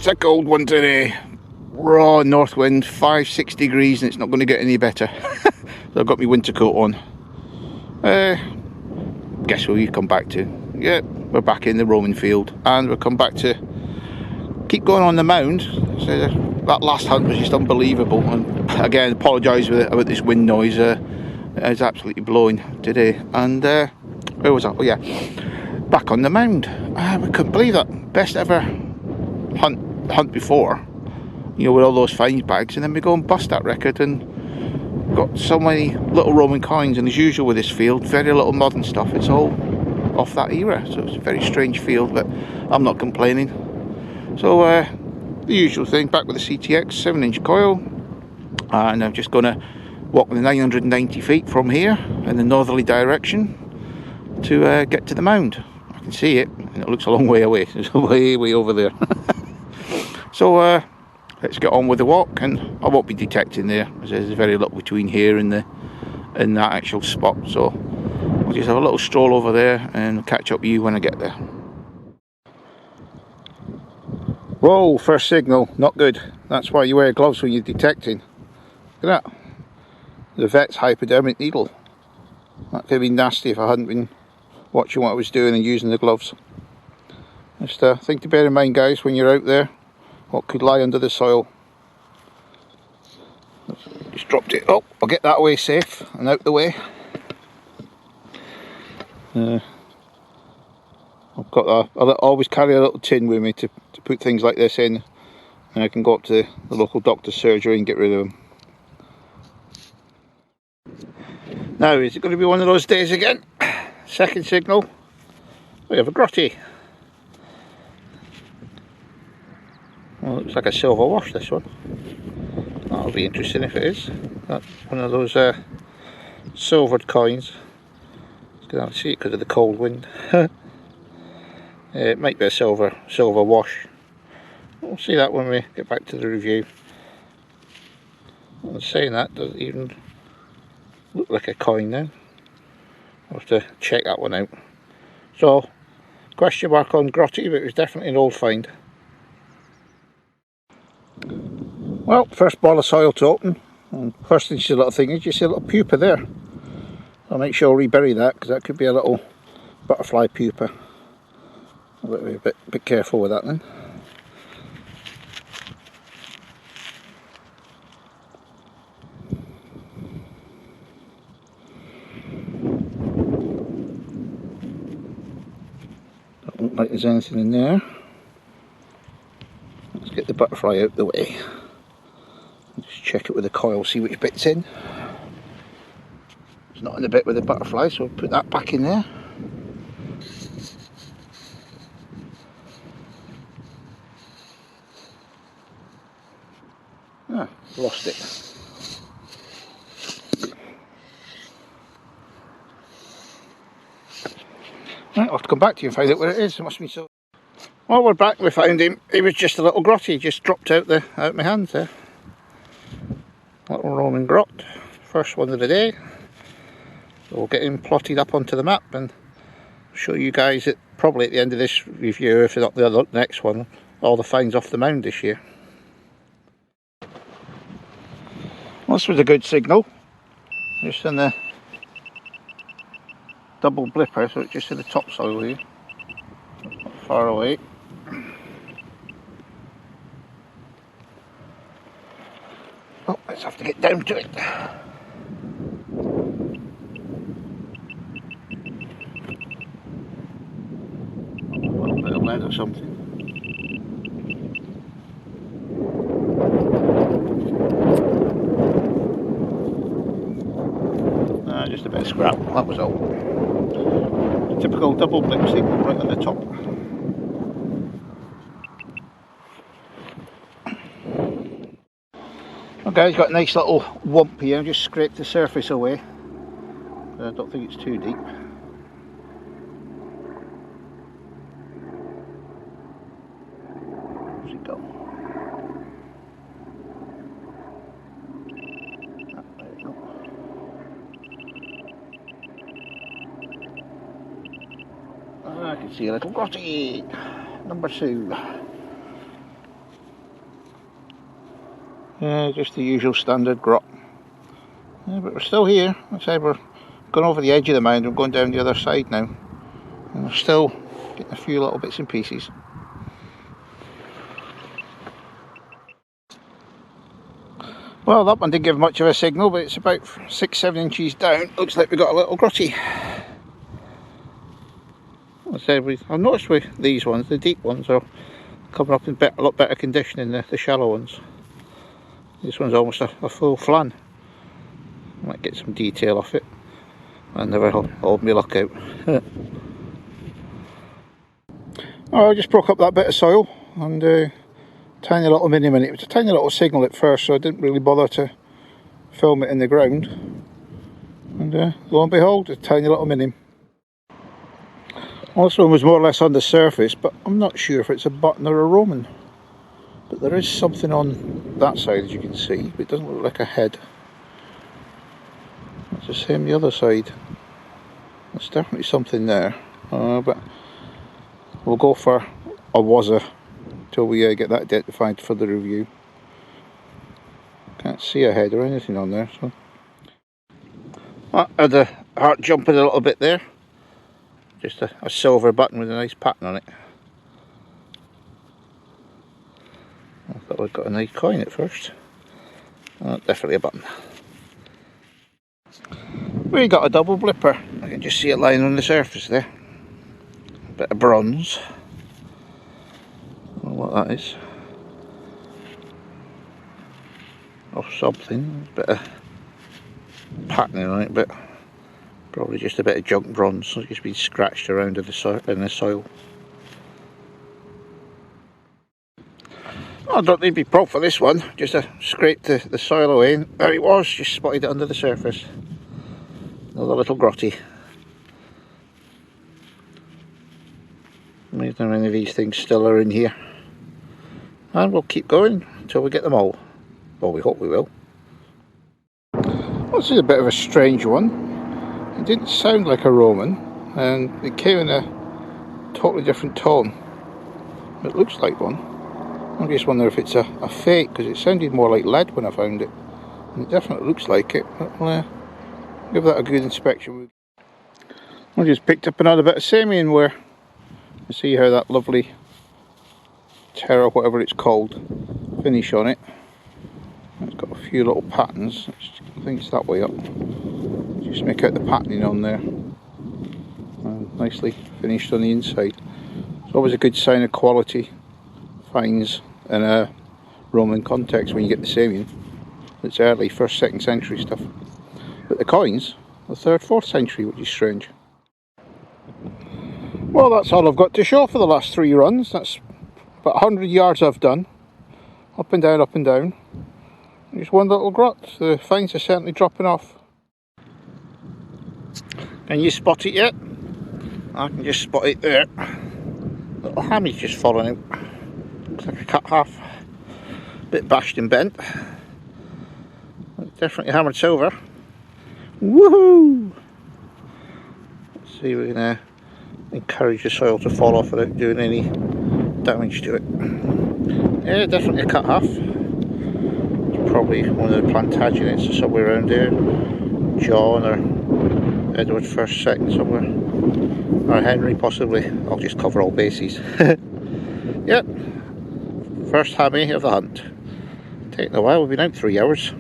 it's a cold one today. Raw north wind, 5-6 degrees, and it's not going to get any better. So I've got my winter coat on. Guess where we come back to? Yeah, we're back in the Roman field, and we'll come back to keep going on the mound. So that last hunt was just unbelievable, and again, apologise about this wind noise. It's absolutely blowing today. And where was I? Oh yeah, back on the mound. We couldn't believe that. Best ever hunt before, you know, with all those fines bags, and then we go and bust that record and got so many little Roman coins. And as usual with this field, very little modern stuff. It's all off that era, so it's a very strange field, but I'm not complaining. So the usual thing, back with the CTX 7-inch coil, and I'm just going to walk the 990 feet from here in the northerly direction to get to the mound. I can see it, and it looks a long way away. It's way over there. So let's get on with the walk, and I won't be detecting there, as there's very little between here and that actual spot. So we'll just have a little stroll over there and catch up with you when I get there. Whoa, first signal, not good. That's why you wear gloves when you're detecting. Look at that. The vet's hypodermic needle. That could have been nasty if I hadn't been watching what I was doing and using the gloves. Just a thing to bear in mind, guys, when you're out there, what could lie under the soil. Just dropped it. Oh, I'll get that away safe and out the way. I've got I always carry a little tin with me to put things like this in, and I can go up to the local doctor's surgery and get rid of them. Now, is it going to be one of those days again? Second signal. We have a grotty. Well, it looks like a silver wash, this one. That'll be interesting if it is. That's one of those silvered coins. You can hardly see it because of the cold wind. It might be a silver wash. We'll see that when we get back to the review. Well, saying that, doesn't even look like a coin now. I'll have to check that one out. So, question mark on grotty, but it was definitely an old find. Well, first ball of soil to open, and first thing you see a little thing is you see a little pupa there. I'll make sure I'll rebury that, because that could be a little butterfly pupa. I'll be a bit careful with that then. Don't look like there's anything in there. Let's get the butterfly out the way. Just check it with the coil, see which bit's in. It's not in the bit with the butterfly, so we'll put that back in there. Ah, lost it. Right, I'll have to come back to you and find out where it is. It must be so. Well, we're back. We found him. He was just a little grotty, just dropped out my hands there. Little Roman grot. First one of the day. So we'll get him plotted up onto the map and show you guys it probably at the end of this review, if not the next one, all the finds off the mound this year. Well, this was a good signal. Just in the double blipper, so it's just in the topsoil here. Not far away. Oh, let's have to get down to it. A little bit of lead or something. Just a bit of scrap, that was all. Typical double blip signal right on the top. Okay, it's got a nice little wump here. Just scraped the surface away. I don't think it's too deep. Where's it go? Ah, there we go. I can see a little grotty. Number 2. Yeah, just the usual standard grot. Yeah, but we're still here. Like I said, we're going over the edge of the mound. We're going down the other side now. And we're still getting a few little bits and pieces. Well, that one didn't give much of a signal, but it's about 6-7 inches down. Looks like we've got a little grotty. Like I said, I've noticed with these ones, the deep ones are coming up in a lot better condition than the shallow ones. This one's almost a full flan. Might get some detail off it. I never hold my luck out. Oh, I just broke up that bit of soil and tiny little mini. It was a tiny little signal at first, so I didn't really bother to film it in the ground. And lo and behold, a tiny little mini. Well, this one was more or less on the surface, but I'm not sure if it's a button or a Roman. But there is something on that side, as you can see, but it doesn't look like a head. It's the same the other side. There's definitely something there, but we'll go for a wazzer till we get that identified for the review. Can't see a head or anything on there, so I had the heart jumping a little bit there. Just a silver button with a nice pattern on it. I thought I'd got a nice coin at first. Definitely a button. We got a double blipper. I can just see it lying on the surface there. A bit of bronze. I don't know what that is. Or something. A bit of patterning on it, but probably just a bit of junk bronze. It's just been scratched around in the soil. I don't need to be prop for this one. Just scraped the soil away, and there it was. Just spotted it under the surface. Another little grotty. Amazing how many of these things still are in here. And we'll keep going until we get them all. Well, we hope we will. Well, this is a bit of a strange one. It didn't sound like a Roman, and it came in a totally different tone. It looks like one. I just wonder if it's a fake, because it sounded more like lead when I found it. And it definitely looks like it, but we'll give that a good inspection. I just picked up another bit of Samian ware. You see how that lovely terra, whatever it's called, finish on it. It's got a few little patterns. I think it's that way up. Just make out the patterning on there. And nicely finished on the inside. It's always a good sign of quality finds in a Roman context when you get the Samian. It's early 1st, 2nd century stuff. But the coins are 3rd, 4th century, which is strange. Well, that's all I've got to show for the last 3 runs. That's about 100 yards I've done. Up and down, up and down. Just one little grot. The finds are certainly dropping off. Can you spot it yet? I can just spot it there. Little hammie's just fallen out. Looks like a cut half. Bit bashed and bent. Definitely hammered silver. Woohoo! Let's see if we can encourage the soil to fall off without doing any damage to it. Yeah, definitely a cut half. It's probably one of the Plantagenets or somewhere around there. John or Edward first, second somewhere. Or Henry possibly. I'll just cover all bases. Yep. First hammy of the hunt. Taking a while, we've been out 3 hours.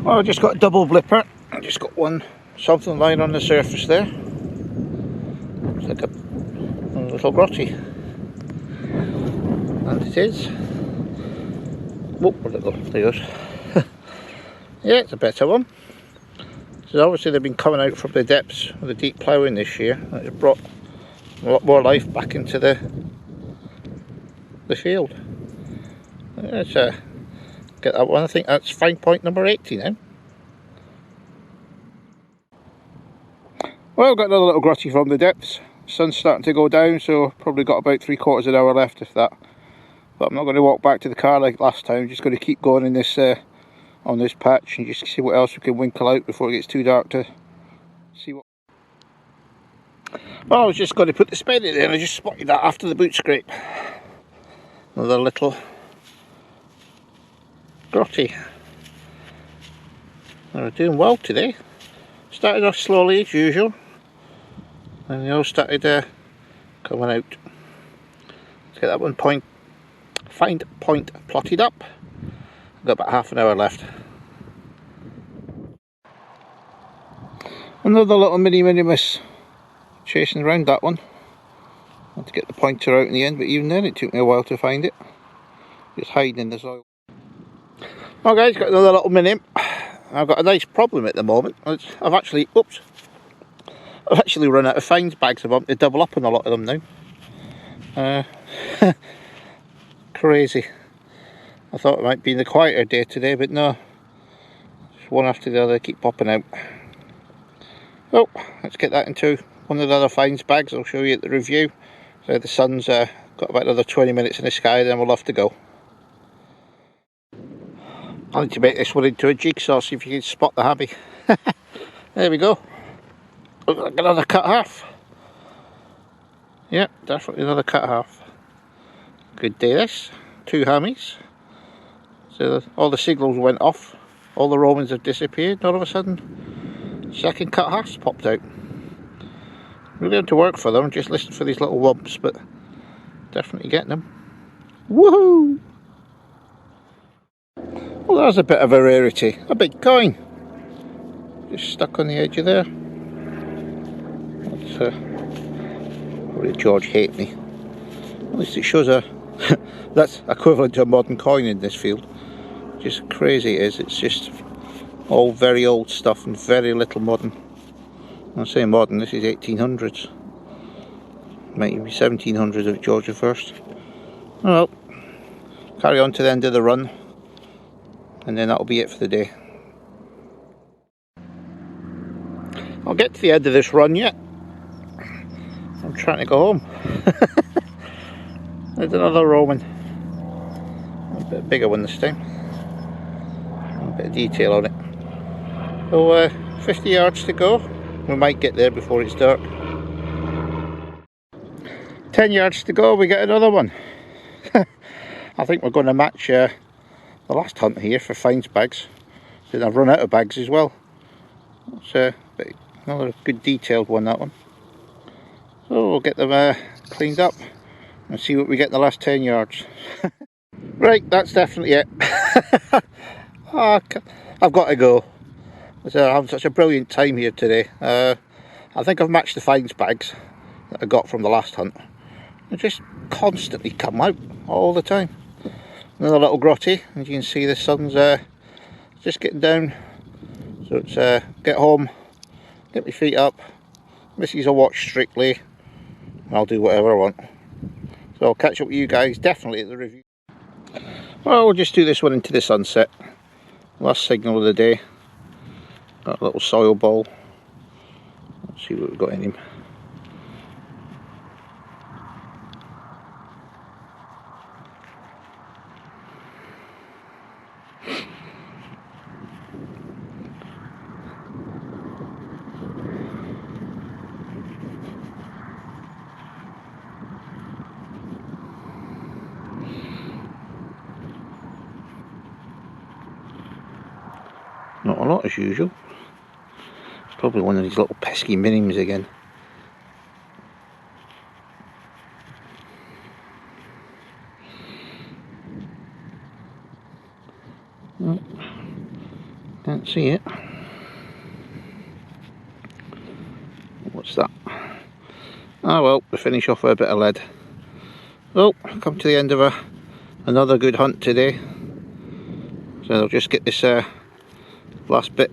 Well, I've just got a double blipper. I've just got something lying on the surface there. Looks like a little grotty. And it is. Oh, a little, there goes. Yeah, it's a better one. So obviously they've been coming out from the depths of the deep ploughing this year. It's brought a lot more life back into the field. Let's get that one. I think that's fine point number 80 now. Well, got another little grotty from the depths. Sun's starting to go down, so probably got about 3/4 of an hour left, if that. But I'm not going to walk back to the car like last time. Just going to keep going in this on this patch and just see what else we can winkle out before it gets too dark to see what. Well, I was just going to put the spade in there and I just spotted that after the boot scrape. Another little grotty. They're doing well today. Started off slowly as usual, and they all started coming out. Let's get that one point, find point plotted up. I've got about half an hour left. Another little minimus chasing around that one. I had to get the pointer out in the end, but even then it took me a while to find it. Just hiding in the soil. Oh guys, got another little mini. I've got a nice problem at the moment. I've actually run out of finds bags. I'm having to double up on a lot of them now. Crazy. I thought it might be the quieter day today, but no. Just one after the other keep popping out. So let's get that into one of the other finds bags. I'll show you at the review. So the sun's got about another 20 minutes in the sky, then we'll have to go. I need to make this one into a jigsaw, see if you can spot the hammy. There we go. Looks like another cut half. Yeah, definitely another cut half. Good day this. 2 hammies. So all the signals went off. All the Romans have disappeared, and all of a sudden, second cut halves popped out. Really had to work for them, just listened for these little wumps, but definitely getting them. Woohoo! Well, there's a bit of a rarity. A big coin. Just stuck on the edge of there. That's probably George hate me. At least it shows a that's equivalent to a modern coin in this field. Just crazy it is. It's just all very old stuff and very little modern. I say modern, this is 1800s. Might be 1700s of George I. Well, carry on to the end of the run, and then that'll be it for the day. I'll get to the end of this run yet. I'm trying to go home. There's another Roman. A bit bigger one this time. A bit of detail on it. So 50 yards to go. We might get there before it's dark. 10 yards to go, we get another one. I think we're going to match the last hunt here for finds bags. So I've run out of bags as well. It's another good detailed one, that one. So we'll get them cleaned up and see what we get in the last 10 yards. Right, that's definitely it. Oh, I've got to go. I'm having such a brilliant time here today. I think I've matched the finds bags that I got from the last hunt. They just constantly come out all the time. Another little grotty, as you can see the sun's just getting down. So it's get home, get my feet up, Missy's will watch Strictly, and I'll do whatever I want. So I'll catch up with you guys definitely at the review. Well, we'll just do this one into the sunset. Last signal of the day. Got a little soil ball. Let's see what we've got in him. Not a lot as usual. It's probably one of these little pesky minims again. Oh, can't see it. What's that? Ah well, we finish off with a bit of lead. Well, come to the end of another good hunt today. So I'll just get this last bit,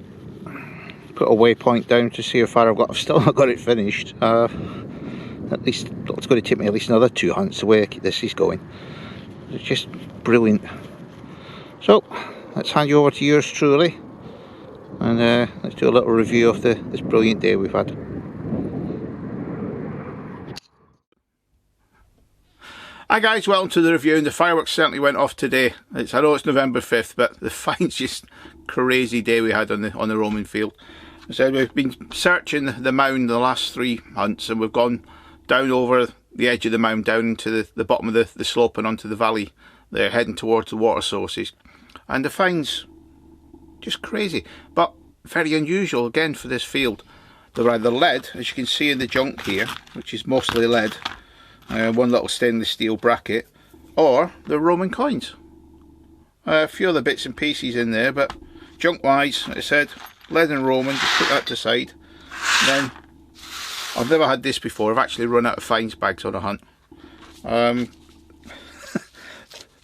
put a waypoint down to see how far I've got. I've still not got it finished. At least it's going to take me at least another 2 hunts the way this is going. It's just brilliant. So let's hand you over to yours truly, and let's do a little review of this brilliant day we've had. Hi guys, welcome to the review, and the fireworks certainly went off today. I know it's November 5th, but the find's just crazy day we had on the Roman field. So we've been searching the mound the last 3 hunts, and we've gone down over the edge of the mound down into the bottom of the slope and onto the valley. They're heading towards the water sources, and the finds just crazy, but very unusual again for this field. They're either lead, as you can see in the junk here, which is mostly lead, one little stainless steel bracket, or they're Roman coins. A few other bits and pieces in there, but junk wise, like I said, lead and Roman, just put that to side. And then, I've never had this before, I've actually run out of finds bags on a hunt.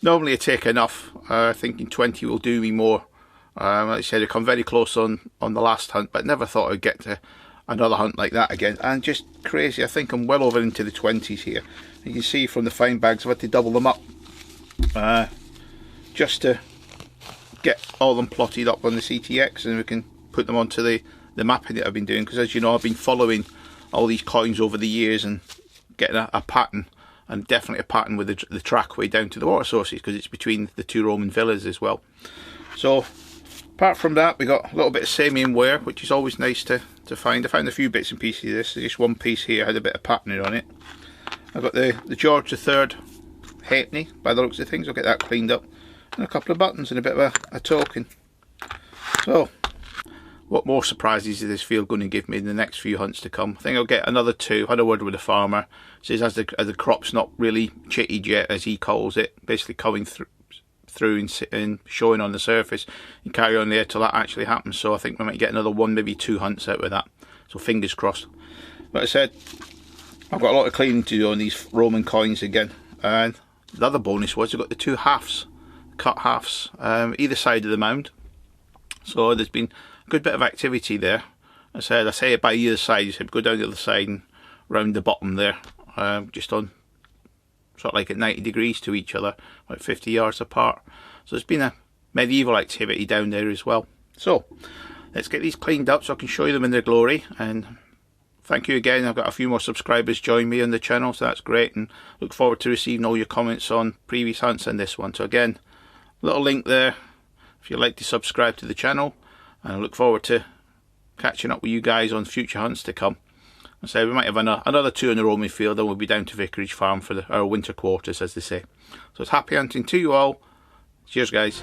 Normally I take enough, thinking 20 will do me more. Like I said, I come very close on the last hunt, but never thought I'd get to another hunt like that again. And just crazy, I think I'm well over into the 20s here. You can see from the find bags I've had to double them up just to get all them plotted up on the CTX, and we can put them onto the mapping that I've been doing, because as you know, I've been following all these coins over the years and getting a pattern, and definitely a pattern with the trackway down to the water sources, because it's between the two Roman villas as well. So apart from that, we got a little bit of Samian ware, which is always nice to find. I found a few bits and pieces of this. Just one piece here had a bit of patterning on it. I've got the George III halfpenny by the looks of things. I'll get that cleaned up, and a couple of buttons and a bit of a token. So what more surprises is this field going to give me in the next few hunts to come? I think I'll get another 2. Had a word with the farmer. Says as the crop's not really chitted yet, as he calls it, basically coming through and showing on the surface, and carry on there till that actually happens. So I think we might get another 1, maybe 2 hunts out of that. So fingers crossed. Like I said, I've got a lot of cleaning to do on these Roman coins again. And the other bonus was I've got the 2 halves, cut halves, either side of the mound. So there's been a good bit of activity there. I say it by either side. You said go down the other side and round the bottom there, just on sort of like at 90 degrees to each other, about 50 yards apart. So there's been a medieval activity down there as well. So let's get these cleaned up so I can show you them in their glory. And thank you again. I've got a few more subscribers join me on the channel, so that's great, and look forward to receiving all your comments on previous hunts and this one. So again, little link there if you'd like to subscribe to the channel, and I look forward to catching up with you guys on future hunts to come. I say we might have another 2 in the Roman field, and we'll be down to Vicarage Farm for our winter quarters, as they say. So it's happy hunting to you all. Cheers guys.